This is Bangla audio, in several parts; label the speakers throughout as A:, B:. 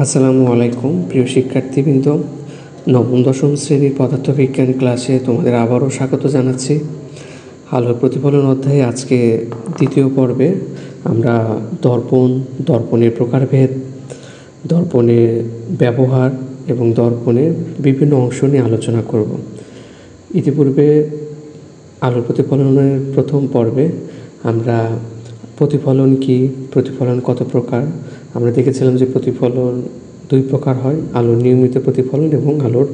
A: আসসালামু আলাইকুম প্রিয় শিক্ষার্থীবৃন্দ। নবম দশম শ্রেণীর পদার্থবিজ্ঞান ক্লাসে তোমাদের আবারও স্বাগত জানাচ্ছি। আলোর প্রতিফলন অধ্যায়ে আজকে দ্বিতীয় পর্বে আমরা দর্পণের প্রকারভেদ, দর্পণের ব্যবহার এবং দর্পণের বিভিন্ন অংশ নিয়ে আলোচনা করব। ইতিপূর্বে আলোর প্রতিফলনের প্রথম পর্বে আমরা প্রতিফলন কি, প্রতিফলন কত প্রকার আমরা দেখেছিলাম যে প্রতিফলন দুই প্রকার হয়, আলোর নিয়মিত প্রতিফলন এবং আলোর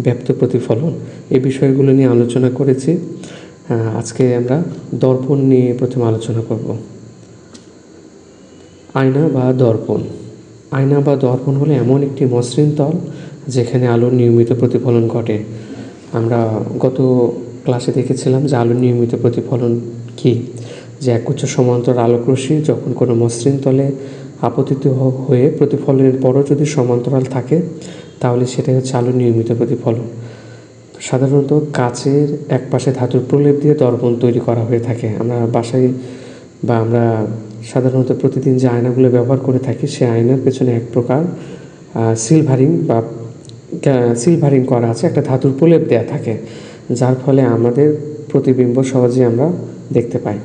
A: ব্যাপ্ত প্রতিফলন। এই বিষয়গুলো নিয়ে আলোচনা করেছি। আজকে আমরা দর্পণ নিয়ে প্রথমে আলোচনা করব। আয়না বা দর্পণ। আয়না বা দর্পণ হলো এমন একটি মসৃণ তল যেখানে আলোর নিয়মিত প্রতিফলন ঘটে। আমরা গত ক্লাসে দেখেছিলাম যে আলোর নিয়মিত প্রতিফলন কি, যে একগুচ্ছ সমান্তর আলোকরশ্মি যখন কোনো মসৃণ তলে আপতিত হয়ে প্রতিফলনের পরও যদি সমান্তরাল থাকে তাহলে সেটাই হচ্ছে আলোর নিয়মিত প্রতিফলন। সাধারণত কাচের একপাশে ধাতুর প্রলেপ দিয়ে দর্পণ তৈরি করা হয়ে থাকে। আমরা বাসায় বা আমরা সাধারণত প্রতিদিন যে আয়নাগুলো ব্যবহার করে থাকি সে আয়নার পেছনে এক প্রকার সিলভারিং করা আছে, একটা ধাতুর প্রলেপ দেওয়া থাকে, যার ফলে আমাদের প্রতিবিম্ব সহজে আমরা দেখতে পাই।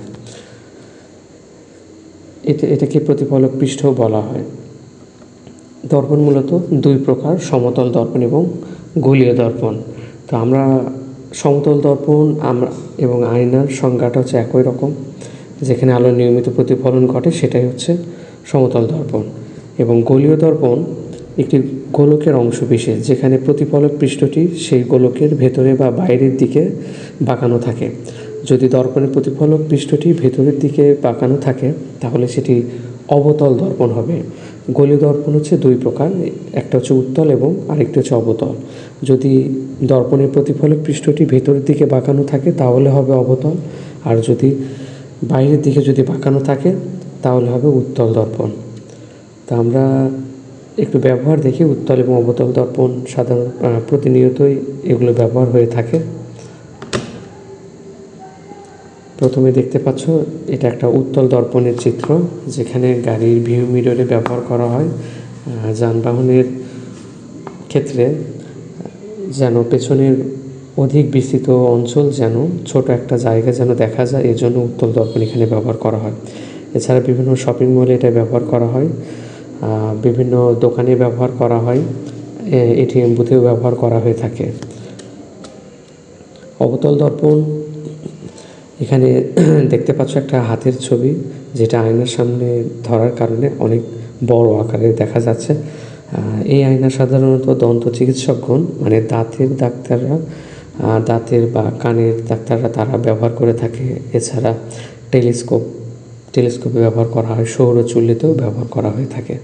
A: এটাকে প্রতিফলক পৃষ্ঠও বলা হয়। দর্পণ মূলত দুই প্রকার, সমতল দর্পণ এবং গোলীয় দর্পণ। তো আমরা সমতল দর্পণ এবং আয়নার সংজ্ঞাটা হচ্ছে একই রকম, যেখানে আলোর নিয়মিত প্রতিফলন ঘটে সেটাই হচ্ছে সমতল দর্পণ। এবং গোলীয় দর্পণ একটি গোলকের অংশ বিশেষ, যেখানে প্রতিফলক পৃষ্ঠটি সেই গোলকের ভেতরে বা বাইরের দিকে বাঁকানো থাকে। যদি দর্পণের প্রতিফলক পৃষ্ঠটি ভেতরের দিকে বাঁকানো থাকে তাহলে সেটি অবতল দর্পণ হবে। গোলীয় দর্পণ হচ্ছে দুই প্রকার, একটা হচ্ছে উত্তল এবং আরেকটি হচ্ছে অবতল। যদি দর্পণের প্রতিফলক পৃষ্ঠটি ভেতরের দিকে বাঁকানো থাকে তাহলে হবে অবতল, আর যদি বাইরের দিকে যদি বাঁকানো থাকে তাহলে হবে উত্তল দর্পণ। তা আমরা একটু ব্যবহার দেখি। উত্তল এবং অবতল দর্পণ সাধারণ প্রতিনিয়তই এগুলো ব্যবহার হয়ে থাকে। প্রথমে দেখতে পাচ্ছ এটা একটা উত্তল দর্পণের চিত্র, যেখানে গাড়ির ভিউ মিররে ব্যবহার করা হয় যানবাহনের ক্ষেত্রে, যেন পেছনের অধিক বিস্তৃত অঞ্চল যেন ছোট একটা জায়গা যেন দেখা যায়, এই জন্য উত্তল দর্পণ এখানে ব্যবহার করা হয়। এছাড়া বিভিন্ন শপিং মলে এটা ব্যবহার করা হয়, বিভিন্ন দোকানে ব্যবহার করা হয়, এটিএম বুথেও ব্যবহার করা হয়ে থাকে। অবতল দর্পণ, এখানে দেখতে পাচ্ছ একটা হাতের ছবি, যেটা আয়নার সামনে ধরার কারণে অনেক বড় আকারে দেখা যাচ্ছে। এই আয়না সাধারণত দন্ত চিকিৎসকগণ মানে দাঁতের বা কানের ডাক্তাররা তারা ব্যবহার করে থাকে। এছাড়া টেলিস্কোপে ব্যবহার করা হয়, সৌরচুল্লিতেও ব্যবহার করা হয়ে থাকে।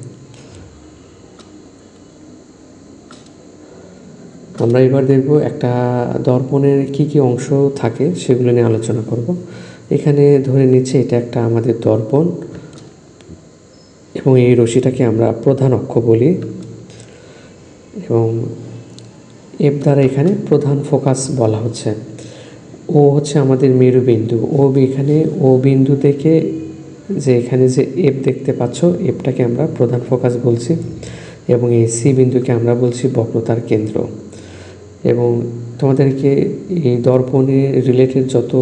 A: আমরা এবার দেখব একটা দর্পণের কি কি অংশ থাকে সেগুলো নিয়ে আলোচনা করব। এখানে ধরে নিচ্ছে এটা একটা আমাদের দর্পণ এবং এই রশ্মিটাকে আমরা প্রধান অক্ষ বলি, এবং এর দ্বারা এখানে প্রধান ফোকাস বলা হচ্ছে। ও হচ্ছে আমাদের মেরুবিন্দু। এখানে ও বিন্দু থেকে যে এখানে যে এফ দেখতে পাচ্ছ, এফটাকে আমরা প্রধান ফোকাস বলছি, এবং এই সি বিন্দুকে আমরা বলছি বক্রতার কেন্দ্র। এবং তোমাদেরকে এই দর্পণে রিলেটেড যত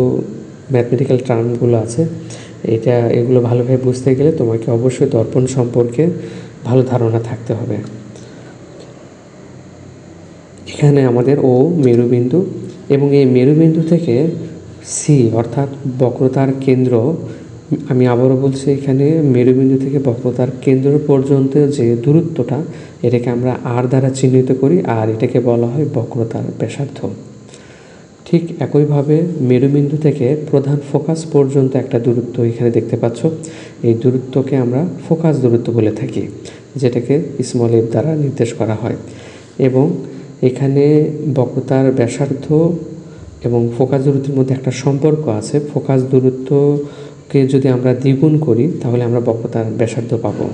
A: ম্যাথমেটিক্যাল টার্মগুলো আছে এগুলো ভালোভাবে বুঝতে গেলে তোমাকে অবশ্যই দর্পণ সম্পর্কে ভালো ধারণা থাকতে হবে। এখানে আমাদের ও মেরুবিন্দু, এবং এই মেরুবিন্দু থেকে সি অর্থাৎ বক্রতার কেন্দ্র, আমি আবারও বলছি, এখানে মেরুবিন্দু থেকে বক্রতার কেন্দ্র পর্যন্ত যে দূরত্বটা এটাকে আমরা আর দ্বারা চিহ্নিত করি, আর এটাকে বলা হয় বক্রতার ব্যাসার্ধ। ঠিক একইভাবে মেরুবিন্দু থেকে প্রধান ফোকাস পর্যন্ত একটা দূরত্ব এখানে দেখতে পাচ্ছ, এই দূরত্বকে আমরা ফোকাস দূরত্ব বলে থাকি, যেটাকে স্মল এফ দ্বারা নির্দেশ করা হয়। এবং এখানে বক্রতার ব্যাসার্ধ এবং ফোকাস দূরত্বের মধ্যে একটা সম্পর্ক আছে। ফোকাস দূরত্বকে যদি আমরা দ্বিগুণ করি তাহলে আমরা বক্রতার ব্যাসার্ধ পাবো,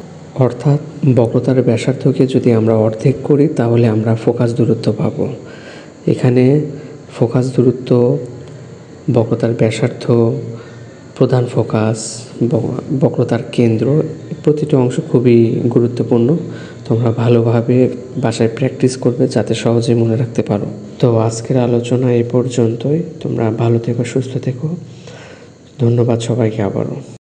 A: অর্থাৎ বক্রতার ব্যাসার্ধকে যদি আমরা অর্ধেক করি তাহলে আমরা ফোকাস দূরত্ব পাবো। এখানে ফোকাস দূরত্ব, বক্রতার ব্যাসার্ধ, প্রধান ফোকাস, বক্রতার কেন্দ্র, প্রতিটি অংশ খুবই গুরুত্বপূর্ণ। তোমরা ভালোভাবে বাসায় প্র্যাকটিস করবে যাতে সহজেই মনে রাখতে পারো। তো আজকের আলোচনা এই পর্যন্তই। তোমরা ভালো থেকো, সুস্থ থেকো। ধন্যবাদ সবাইকে আবারও।